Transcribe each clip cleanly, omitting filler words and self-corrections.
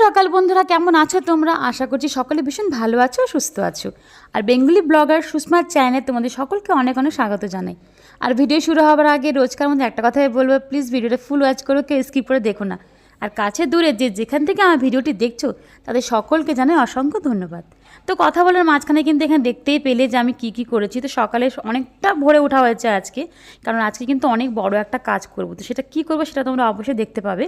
সকাল বন্ধুরা, কেমন আছো তোমরা? আশা করছি সকলে ভীষণ ভালো আছো, সুস্থ আছো। আর বেঙ্গলি ব্লগার সুষমার চ্যানেলে তোমাদের সকলকে অনেক অনেক স্বাগত জানাই। আর ভিডিও শুরু হওয়ার আগে রোজকার মধ্যে একটা কথাই বলবো, প্লিজ ভিডিওটা ফুল ওয়াচ করো, কেউ স্কিপ করে দেখো না। আর কাছে দূরে যেখান থেকে আমার ভিডিওটি দেখছো তাদের সকলকে জানাই অসংখ্য ধন্যবাদ। তো কথা বলার মাঝখানে কিন্তু এখানে দেখতেই পেলে যে আমি কি করেছি। তো সকালে অনেকটা ভোরে ওঠা হয়েছে আজকে, কারণ আজকে কিন্তু অনেক বড় একটা কাজ করব। তো সেটা কী করবো সেটা তোমরা অবশ্যই দেখতে পাবে।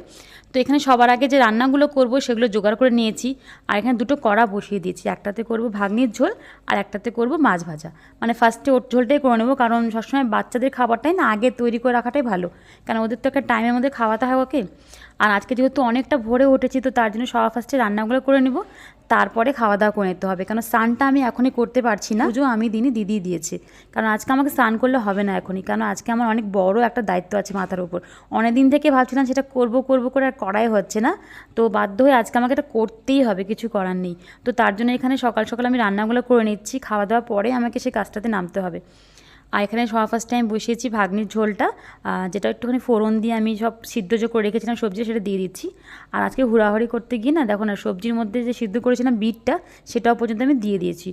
তো এখানে সবার আগে যে রান্নাগুলো করব সেগুলো জোগাড় করে নিয়েছি। আর এখানে দুটো কড়া বসিয়ে দিয়েছি, একটাতে করব ভাগ্নির ঝোল আর একটাতে করব মাছ ভাজা। মানে ফার্স্টে ওর ঝোলটাই করে নেবো, কারণ সবসময় বাচ্চাদের খাবারটাই না আগে তৈরি করে রাখাটাই ভালো, কারণ ওদের তো একটা টাইমের মধ্যে খাওয়াতে হয় ওকে। আর আজকে যেহেতু অনেকটা ভোরে উঠেছি, তো তার জন্য সবার ফার্স্টে রান্নাগুলো করে নেব, তারপরে খাওয়া দাওয়া করে নিতে হবে। কারণ স্নানটা আমি এখনই করতে পারছি না, পুজো আমি দিদি দিয়েছে, কারণ আজকে আমাকে স্নান করলে হবে না এখনই, কারণ আজকে আমার অনেক বড় একটা দায়িত্ব আছে মাথার উপর। অনেক দিন থেকে ভাবছিলাম সেটা করব করে আর করাই হচ্ছে না, তো বাধ্য হয়ে আজকে আমাকে এটা করতেই হবে, কিছু করার নেই। তো তার জন্য এখানে সকাল সকাল আমি রান্নাগুলো করে নিচ্ছি, খাওয়া দাওয়া পরে আমাকে সেই কাজটাতে নামতে হবে। আর এখানে সবার ফার্স্ট টাইম বসিয়েছি ভাগ্নির ঝোলটা, যেটা একটুখানি ফোড়ন দিয়ে আমি সব সিদ্ধ যে করে রেখেছিলাম সবজি, সেটা দিয়ে দিচ্ছি। আর আজকে হুড়াহুড়ি করতে গিয়ে না দেখো না, সবজির মধ্যে যে সিদ্ধ করেছিলাম বিটটা, সেটাও পর্যন্ত আমি দিয়ে দিয়েছি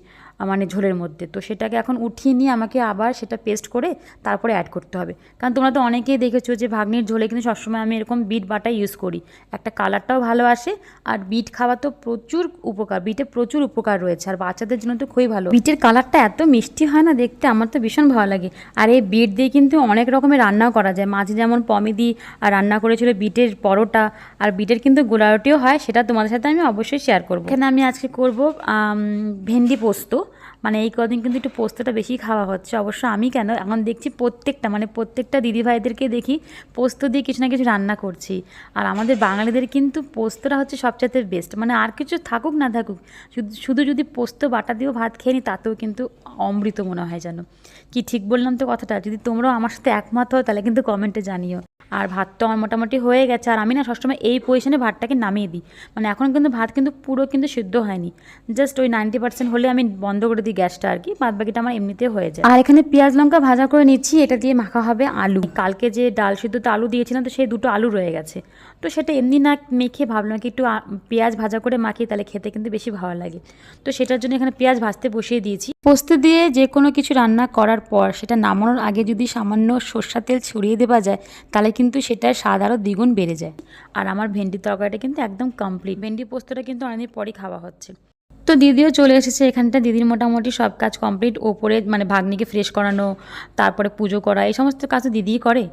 মানে ঝোলের মধ্যে। তো সেটাকে এখন উঠিয়ে নিয়ে আমাকে আবার সেটা পেস্ট করে তারপরে অ্যাড করতে হবে। কারণ তোমরা তো অনেকেই দেখেছো যে ভাগ্নির ঝোলে কিন্তু সবসময় আমি এরকম বিট বাটা ইউজ করি, একটা কালারটাও ভালো আসে। আর বিট খাওয়া তো প্রচুর উপকার, বিটে প্রচুর উপকার রয়েছে, আর বাচ্চাদের জন্য তো খুবই ভালো। বিটের কালারটা এত মিষ্টি হয় না দেখতে, আমার তো ভীষণ ভালো লাগে। আর এই বিট দিয়ে কিন্তু অনেক রকমের রান্নাও করা যায়। মাঝে যেমন পমি আর রান্না করেছিল বিটের পরোটা, আর বিটের কিন্তু গোলারুটিও হয়, সেটা তোমাদের সাথে আমি অবশ্যই শেয়ার করবো। এখানে আমি আজকে করব ভেন্ডি পোস্ত। মানে এই কদিন কিন্তু একটু পোস্তটা বেশি খাওয়া হচ্ছে, অবশ্য আমি কেন, এখন দেখছি প্রত্যেকটা দিদিভাইদেরকে দেখি পোস্ত দিয়ে কিছু না কিছু রান্না করছি। আর আমাদের বাঙালিদের কিন্তু পোস্তটা হচ্ছে সবচাইতে বেস্ট, মানে আর কিছু থাকুক না থাকুক, শুধু যদি পোস্ত বাটা দিয়েও ভাত খেয়ে নিই তাতেও কিন্তু অমৃত মনে হয় যেন। কি ঠিক বললাম তো কথাটা? যদি তোমরাও আমার সাথে একমত হও তাহলে কিন্তু কমেন্টে জানিও। আর ভাত তো আমার মোটামুটি হয়ে গেছে, আর আমি না সবসময় এই পজিশনে ভাতটাকে নামিয়ে দিই, মানে এখন কিন্তু ভাত কিন্তু পুরো কিন্তু সিদ্ধ হয়নি, জাস্ট ওই 90% হলে আমি বন্ধ করে দিই গ্যাসটা, আর কি বাদ বাকিটা আমার এমনিতে হয়ে যায়। আর এখানে পেঁয়াজ লঙ্কা ভাজা করে নিচ্ছি, এটা দিয়ে মাখা হবে আলু। কালকে যে ডাল সিদ্ধতে আলু দিয়েছিলাম, তো সেই দুটো আলু রয়ে গেছে, তো সেটা এমনি না মেখে ভাবলাম কি একটু পেঁয়াজ ভাজা করে মাখি, তাহলে খেতে কিন্তু বেশি ভালো লাগে। তো সেটার জন্য এখানে পেঁয়াজ ভাজতে বসিয়ে দিয়েছি। পোস্ত দিয়ে যে কোনো কিছু রান্না করার পর সেটা নামানোর আগে যদি সামান্য সর্ষের তেল ছড়িয়ে দেওয়া যায়, তাহলে কিন্তু সেটার স্বাদ আরও দ্বিগুণ বেড়ে যায়। আর আমার ভেন্ডির তরকারিটা কিন্তু একদম কমপ্লিট, ভেন্ডি পোস্তটা কিন্তু অনেকদিন পরই খাওয়া হচ্ছে। তো দিদিও চলে এসেছে এখানটা, দিদির মোটামুটি সব কাজ কমপ্লিট। ওপরে মানে ভাগ্নিকে ফ্রেশ করানো, তারপরে পুজো করা, এই সমস্ত কাজ দিদিই করে।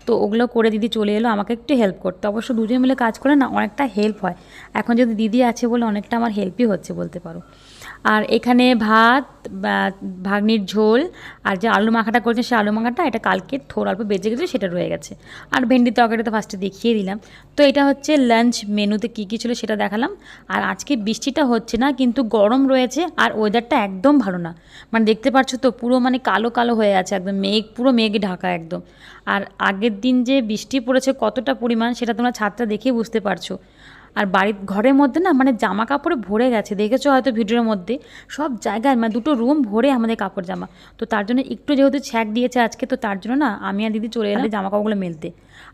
তো ওগুলো করে দিদি চলে এলো আমাকে একটু হেল্প করতে। অবশ্য দুজন মিলে কাজ করে না অনেকটা হেল্প হয়, এখন যদি দিদি আছে বলে অনেকটা আমার হেল্পই হচ্ছে বলতে পারো। আর এখানে ভাত, ভাগ্নির ঝোল, আর যে আলু মাখাটা করেছে সে আলু মাখাটা, এটা কালকে থোড় অল্প বেঁচে গেছে, সেটা রয়ে গেছে। আর ভেন্ডি তরকারিটা তো ফার্স্টে দেখিয়ে দিলাম। তো এটা হচ্ছে লাঞ্চ মেনুতে কী ছিল সেটা দেখালাম। আর আজকে বৃষ্টিটা হচ্ছে না, কিন্তু গরম রয়েছে, আর ওয়েদারটা একদম ভালো না, মানে দেখতে পাচ্ছ তো পুরো মানে কালো কালো হয়ে আছে একদম, পুরো মেঘে ঢাকা একদম। আর আগের দিন যে বৃষ্টি পড়েছে কতটা পরিমাণ, সেটা তোমরা ছাদটা দেখেই বুঝতে পারছো। আর ঘরের মধ্যে না মানে জামা কাপড়ে ভরে গেছে, দেখেছো হয়তো ভিডিওর মধ্যে, সব জায়গায় মানে দুটো রুম ভরে আমাদের কাপড় জামা। তো তার জন্য একটু যেহেতু ছ্যাঁক দিয়েছে আজকে, তো তার জন্য না আমি আর দিদি চলে এলাম জামা কাপড়গুলো মেলতে।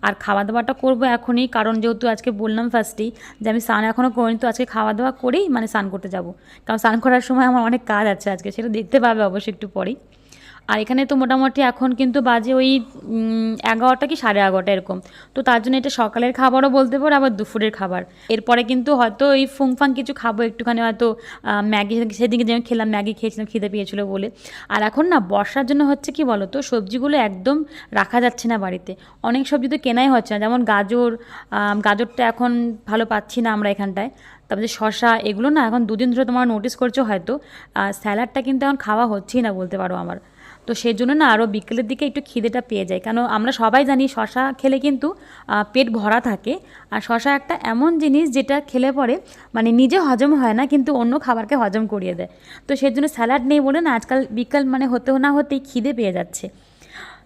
আর খাওয়া দাওয়াটা করবো এখনই, কারণ যেহেতু আজকে বললাম ফার্স্টেই যে আমি স্নান এখনও করিনি, তো আজকে খাওয়া দাওয়া করেই মানে স্নান করতে যাব, কারণ স্নান করার সময় আমার অনেক কাজ আছে আজকে, সেটা দেখতে পাবে অবশ্যই একটু পরেই। আর এখানে তো মোটামুটি এখন কিন্তু বাজে ওই 11টা কি 11:30 এরকম। তো তার জন্য এটা সকালের খাবারও বলতে পারো, আবার দুপুরের খাবার। এরপরে কিন্তু হয়তো এই ফুংফাং কিছু খাবো একটুখানি, হয়তো ম্যাগি, সেদিকে যেমন খেলাম ম্যাগি খেয়েছিলাম খিদে পেয়েছিলো বলে। আর এখন না বর্ষার জন্য হচ্ছে কি বলো তো, সবজিগুলো একদম রাখা যাচ্ছে না বাড়িতে, অনেক সবজি তো কেনাই হচ্ছে না, যেমন গাজরটা এখন ভালো পাচ্ছি না আমরা এখানটায়। তারপরে শশা, এগুলো না এখন দুদিন ধরে তোমরা নোটিস করছো হয়তো, স্যালাডটা কিন্তু এখন খাওয়া হচ্ছেই না বলতে পারো আমার। তো সেই জন্য না আরও বিকেলের দিকে একটু খিদেটা পেয়ে যায়, কেন আমরা সবাই জানি শশা খেলে কিন্তু পেট ভরা থাকে। আর শশা একটা এমন জিনিস যেটা খেলে পরে মানে নিজে হজম হয় না, কিন্তু অন্য খাবারকে হজম করিয়ে দেয়। তো সেই জন্য স্যালাড নেই বলে না আজকাল বিকাল মানে হতে না হতেই খিদে পেয়ে যাচ্ছে।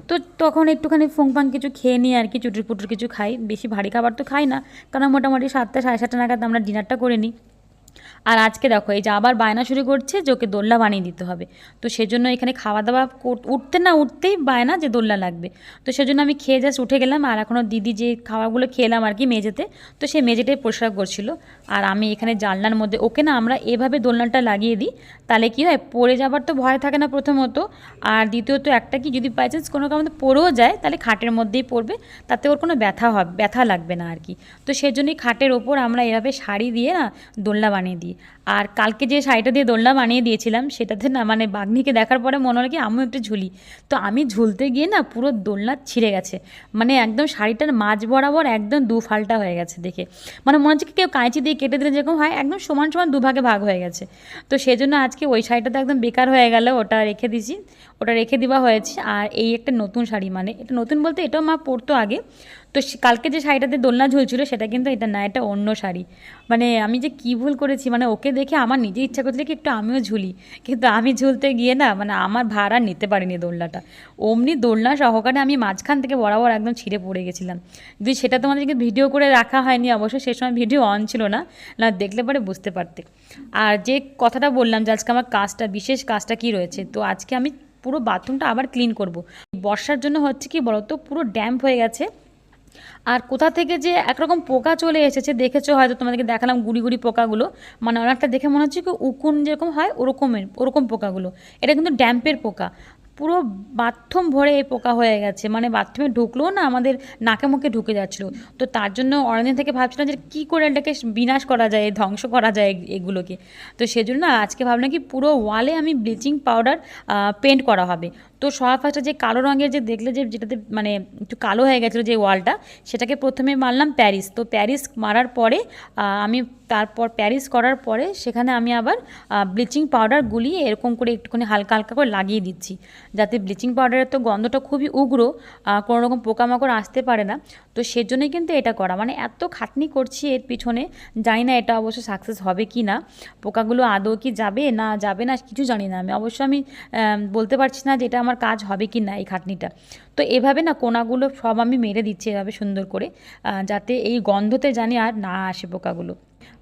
তো তখন একটুখানি ফুংফাং কিছু খেয়ে নিই আর কি, চুটুর পুটুর কিছু খাই, বেশি ভারী খাবার তো খাই না, কারণ মোটামুটি 7টা 7:30 নাগাদ আমরা ডিনারটা করে নিই। আর আজকে দেখো এই যে আবার বায়না শুরু করছে যে ওকে দোলনা বানিয়ে দিতে হবে। তো সেজন্য এখানে খাওয়া দাওয়া উঠতে না উঠতেই বায়না যে দোলনা লাগবে। তো সেজন্য আমি খেয়ে জাস্ট উঠে গেলাম, আর এখনও দিদি যে খাওয়াগুলো খেলাম আর কি মেঝেতে, তো সেই মেঝেটাই পরিষ্কার করছিল। আর আমি এখানে জানলার মধ্যে ওকে না আমরা এভাবে দোলনাটা লাগিয়ে দিই, তাহলে কী হয় পড়ে যাবার তো ভয় থাকে না প্রথমত, আর দ্বিতীয়ত একটা কি যদি বাই চান্স কোনো কারণে পড়েও যায় তাহলে খাটের মধ্যেই পড়বে, তাতে ওর কোনো ব্যথা লাগবে না আর কি। তো সেই জন্যই খাটের ওপর আমরা এভাবে শাড়ি দিয়ে না দোলনা বানিয়ে দিই। আর কালকে যে শাড়িটা দিয়ে দোলনা বানিয়ে দিয়েছিলাম সেটাতে না মানে বাঘনিকে দেখার পরে মনে হলো কি আমিও একটু ঝুলি, তো আমি ঝুলতে গিয়ে না পুরো দোলনা ছিঁড়ে গেছে, মানে একদম শাড়িটার মাঝ বরাবর একদম দু ফাল্টা হয়ে গেছে দেখে, মানে মনে হচ্ছে কেউ কাঁচি দিয়ে কেটে দিলে যেরকম হয় একদম সমান সমান দুভাগে ভাগ হয়ে গেছে। তো সেই জন্য আজকে ওই শাড়িটা তো একদম বেকার হয়ে গেল, ওটা রেখে দিয়েছি, ওটা রেখে দেওয়া হয়েছে। আর এই একটা নতুন শাড়ি, মানে এটা নতুন বলতে এটাও মা পরতো আগে, তো কালকে যে শাড়িটাতে দোলনা ঝুলছিল সেটা কিন্তু এটা না, এটা অন্য শাড়ি। মানে আমি যে কী ভুল করেছি, মানে ওকে দেখে আমার নিজে ইচ্ছা করছিল কি একটু আমিও ঝুলি, কিন্তু আমি ঝুলতে গিয়ে না মানে আমার ভার আর নিতে পারিনি দোলনাটা, অমনি দোলনা সহকারে আমি মাঝখান থেকে বরাবর একদম ছিঁড়ে পড়ে গেছিলাম। যদি সেটা তোমাদেরকে ভিডিও করে রাখা হয়নি, অবশ্য সেই সময় ভিডিও অন ছিল না, না দেখলে পরে বুঝতে পারতে। আর যে কথাটা বললাম যে আজকে আমার কাজটা বিশেষ কাজটা কী রয়েছে, তো আজকে আমি পুরো বাথরুমটা আবার ক্লিন করব। বর্ষার জন্য হচ্ছে কি বলতো পুরো ড্যাম্প হয়ে গেছে, আর কোথা থেকে যে একরকম পোকা চলে এসেছে দেখেছো হয়তো, তোমাদেরকে দেখালাম গুড়ি গুড়ি পোকাগুলো, মানে অনেকটা দেখে মনে হচ্ছে কি উকুন যেরকম হয় ওরকম পোকাগুলো, এটা কিন্তু ড্যাম্পের পোকা। পুরো বাথরুম ভরে এই পোকা হয়ে গেছে, মানে বাথরুমে ঢুকলেও না আমাদের নাকে মুখে ঢুকে যাচ্ছিলো। তো তার জন্য অনেকদিন থেকে ভাবছিলাম যে কী করে এটাকে বিনাশ করা যায়, ধ্বংস করা যায় এগুলোকে। তো সেজন্য না আজকে ভাবলাম কি পুরো ওয়ালে আমি ব্লিচিং পাউডার পেন্ট করা হবে। তো সবার ফার্স্টে যে কালো রঙের যে দেখলে যে যেটাতে মানে একটু কালো হয়ে গেছিলো যে ওয়ালটা, সেটাকে প্রথমে মারলাম প্যারিস। তো প্যারিস মারার পরে আমি তারপর প্যারিস করার পরে সেখানে আমি আবার ব্লিচিং পাউডার গুলিয়ে এরকম করে একটুখানি হালকা হালকা করে লাগিয়ে দিচ্ছি, যাতে ব্লিচিং পাউডারের তো গন্ধটা খুবই উগ্র, কোনো রকম পোকামাকড় আসতে পারে না। তো সেজন্যই কিন্তু এটা করা, মানে এত খাটনি করছি এর পিছনে, জানি না এটা অবশ্য সাকসেস হবে কি না, পোকাগুলো আদৌ কি যাবে না কিছু জানি না আমি, অবশ্য আমি বলতে পারছি না যে এটা আমার কাজ হবে কি না এই খাটনিটা। তো এভাবে না কোনাগুলো সব আমি মেরে দিচ্ছি এভাবে সুন্দর করে, যাতে এই গন্ধতে জানি আর না আসে পোকাগুলো।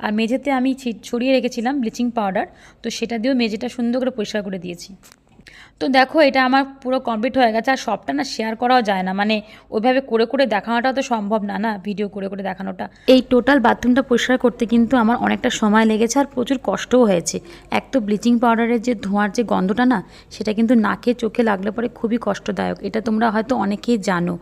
আর মেঝেতে আমি ছড়িয়ে রেখেছিলাম ব্লিচিং পাউডার, তো সেটা দিয়েও মেঝেটা সুন্দর করে পরিষ্কার করে দিয়েছি। তো দেখো এটা আমার পুরো কমপ্লিট হয়ে গেছে, আর সবটা না শেয়ার করাও যায় না, মানে ওইভাবে করে করে দেখানোটাও তো সম্ভব না, না ভিডিও করে করে দেখানোটা। এই টোটাল বাথরুমটা পরিষ্কার করতে কিন্তু আমার অনেকটা সময় লেগেছে আর প্রচুর কষ্টও হয়েছে। এক তো ব্লিচিং পাউডারের যে ধোঁয়ার যে গন্ধটা না, সেটা কিন্তু নাকে চোখে লাগলে পরে খুবই কষ্টদায়ক, এটা তোমরা হয়তো অনেকেই জানো।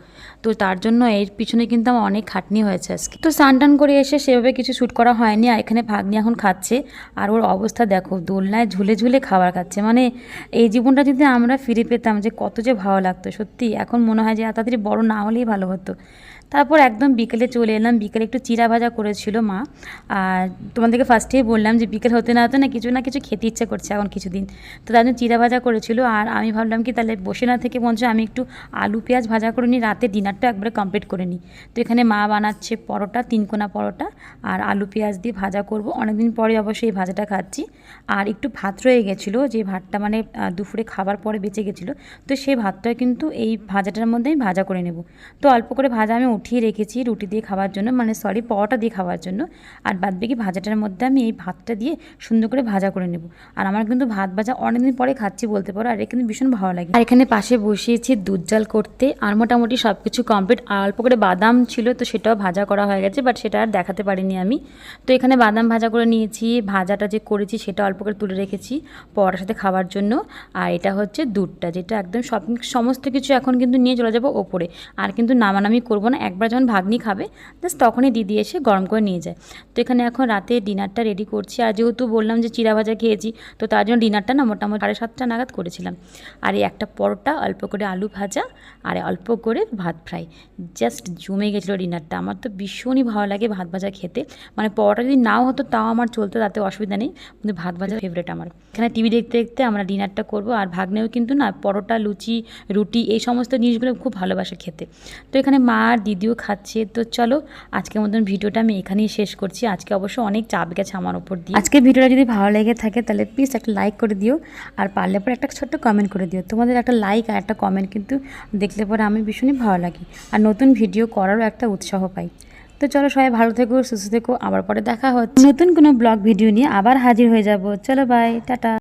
তো তার জন্য এর পিছনে কিন্তু আমার অনেক খাটনি হয়েছে আজকে। তো স্নান টান করে এসে সেভাবে কিছু শ্যুট করা হয়নি, আর এখানে ভাগ্নি এখন খাচ্ছে, আর ওর অবস্থা দেখো দোলনায় ঝুলে ঝুলে খাবার খাচ্ছে। মানে এই জীবনটা যদি আমরা ফিরে পেতাম যে কত যে ভালো লাগতো সত্যি, এখন মনে হয় যে তাড়াতাড়ি বড় না হলেই ভালো হতো। তারপর একদম বিকেলে চলে এলাম, বিকেলে একটু চিড়া ভাজা করেছিল মা, আর তোমাদেরকে ফার্স্টেই বললাম যে বিকেল হতে না হতে না কিছু খেতে ইচ্ছা করছে এখন কিছুদিন, তো তার জন্য চিড়া ভাজা করেছিল। আর আমি ভাবলাম কি তাহলে বসে না থেকে বলছে আমি একটু আলু পেঁয়াজ ভাজা করে নিই, রাতে ডিনারটা একবারে কমপ্লিট করে নিই। তো এখানে মা বানাচ্ছে পরোটা, 3 কোনা পরোটা আর আলু পেঁয়াজ দিয়ে ভাজা করব, অনেকদিন পরে অবশ্যই এই ভাজাটা খাচ্ছি। আর একটু ভাত রয়ে গেছিলো, যে ভাতটা মানে দুপুরে খাবার পরে বেঁচে গেছিলো, তো সেই ভাতটা কিন্তু এই ভাজাটার মধ্যে আমি ভাজা করে নেব। তো অল্প করে ভাজা আমি উঠিয়ে রেখেছি রুটি দিয়ে খাওয়ার জন্য, মানে পরোটা দিয়ে খাওয়ার জন্য, আর বাদবাকি ভাজাটার মধ্যে আমি এই ভাতটা দিয়ে সুন্দর করে ভাজা করে নেব। আর আমার কিন্তু ভাত ভাজা অনেকদিন পরে খাচ্ছি বলতে পারো, আর কিন্তু ভীষণ ভালো লাগে। আর এখানে পাশে বসিয়েছি দুধ জাল করতে, আর মোটামুটি সব কিছু কমপ্লিট। আর অল্প করে বাদাম ছিল, তো সেটাও ভাজা করা হয়ে গেছে, বাট সেটা আর দেখাতে পারিনি আমি। তো এখানে বাদাম ভাজা করে নিয়েছি, ভাজাটা যে করেছি সেটা অল্প করে তুলে রেখেছি পরোটার সাথে খাওয়ার জন্য। আর এটা হচ্ছে দুধটা, যেটা একদম সমস্ত কিছু এখন কিন্তু নিয়ে চলে যাবো ওপরে, আর কিন্তু নামানামি করবো না, একবার যখন ভাগ্নি খাবে জাস্ট তখনই দিদি এসে গরম করে নিয়ে যায়। তো এখানে এখন রাতে ডিনারটা রেডি করছি, আর যেহেতু বললাম যে চিড়া ভাজা খেয়েছি, তো তার জন্য ডিনারটা না মোটামুটি 7:30 নাগাদ করেছিলাম। আর এই একটা পরোটা, অল্প করে আলু ভাজা, আর অল্প করে ভাত ফ্রাই, জাস্ট জমে গেছিলো ডিনারটা। আমার তো ভীষণই ভালো লাগে ভাত ভাজা খেতে, মানে পরোটা যদি নাও হতো তাও আমার চলতো, তাতে অসুবিধা নেই, কিন্তু ভাত ভাজা ফেভারিট আমার। এখানে টিভি দেখতে দেখতে আমরা ডিনারটা করবো, আর ভাগ্নেও কিন্তু না পরোটা লুচি রুটি এই সমস্ত জিনিসগুলো খুব ভালোবাসে খেতে। তো এখানে মা আর দিদিও খাচ্ছে। তো চলো আজকের মতন ভিডিওটা আমি এখানেই শেষ করছি। আজকে অবশ্য অনেক চাপ গেছে আমার ওপর দিয়ে। আজকের ভিডিওটা যদি ভালো লেগে থাকে তাহলে প্লিজ একটা লাইক করে দিও, আর পারলে পরে একটা ছোট্ট কমেন্ট করে দিও। তোমাদের একটা লাইক আর একটা কমেন্ট কিন্তু দেখলে পরে আমি ভীষণই ভালো লাগে, আর নতুন ভিডিও করারও একটা উৎসাহ পাই। তো চলো সবাই ভালো থেকো, সুস্থ থেকো, আবার পরে দেখা হচ্ছে নতুন কোনো ব্লগ ভিডিও নিয়ে আবার হাজির হয়ে যাব। চলো বাই, টাটা।